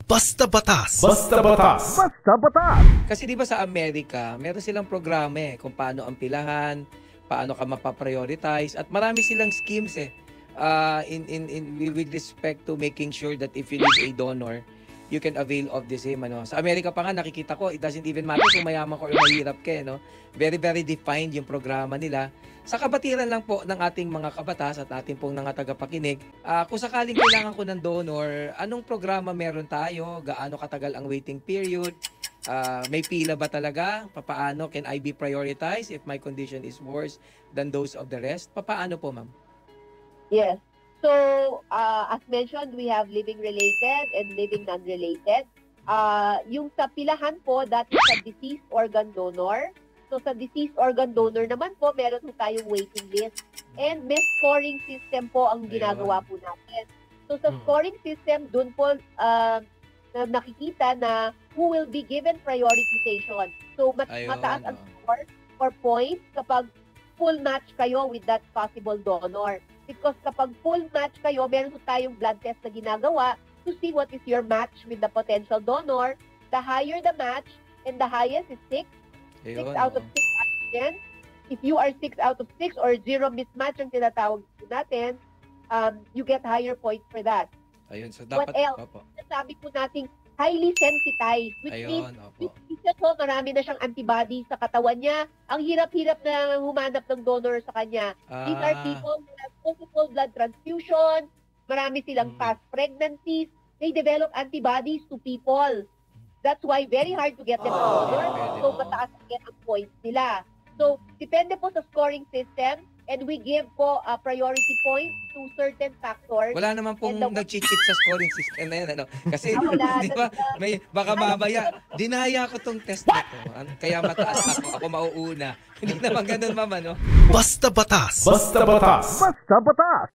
Basta Batas. Basta Batas. Basta Batas. Kasi di ba sa Amerika, meron silang programa kung paano ang pilahan, paano ka mapaprioritize, at marami silang schemes with respect to making sure that if you need a donor, you can avail of the same. Sa Amerika pa nga, nakikita ko, it doesn't even matter kung mayaman ka o mahirap ka. Very, very defined yung programa nila. Sa kabatiran lang po ng ating mga kabatas at ating pong mga tagapakinig, kung sakaling kailangan ko ng donor, anong programa meron tayo? Gaano katagal ang waiting period? May pila ba talaga? Papaano can I be prioritized if my condition is worse than those of the rest? Papaano po, ma'am? Yes. So, as mentioned, we have living-related and living non-related. Yung sa pilahan po, that is sa deceased organ donor. So, sa deceased organ donor naman po, meron po tayong waiting list. And may scoring system po ang ginagawa po natin. So, sa scoring system, dun po nakikita na who will be given prioritization. So, mataas ang score or points kapag full match kayo with that possible donor. Because kapag full match kayo, meron po tayong blood test na ginagawa to see what is your match with the potential donor. The higher the match, and the highest is 6. 6 out of 6 out of 10. If you are 6 out of 6 or 0 mismatch ang tinatawag natin, you get higher points for that. Ayun, so dapat, what else? Sabi po natin, highly sensitized, which means marami na siyang antibody sa katawan niya. Ang hirap-hirap na humanap ng donor sa kanya. These are people who have multiple blood transfusion, marami silang past pregnancies, they develop antibodies to people. That's why very hard to get them a donor. So, mataas ang points nila. So, depende po sa scoring system, and we give po priority points to certain factors. Wala naman pong nag-cheat sa scoring system na yan. Kasi, di ba, baka mamaya, dinaya ko tong test na to. Kaya mataas ako mauuna. Hindi naman ganun, ma'am, Basta Batas. Basta Batas. Basta Batas.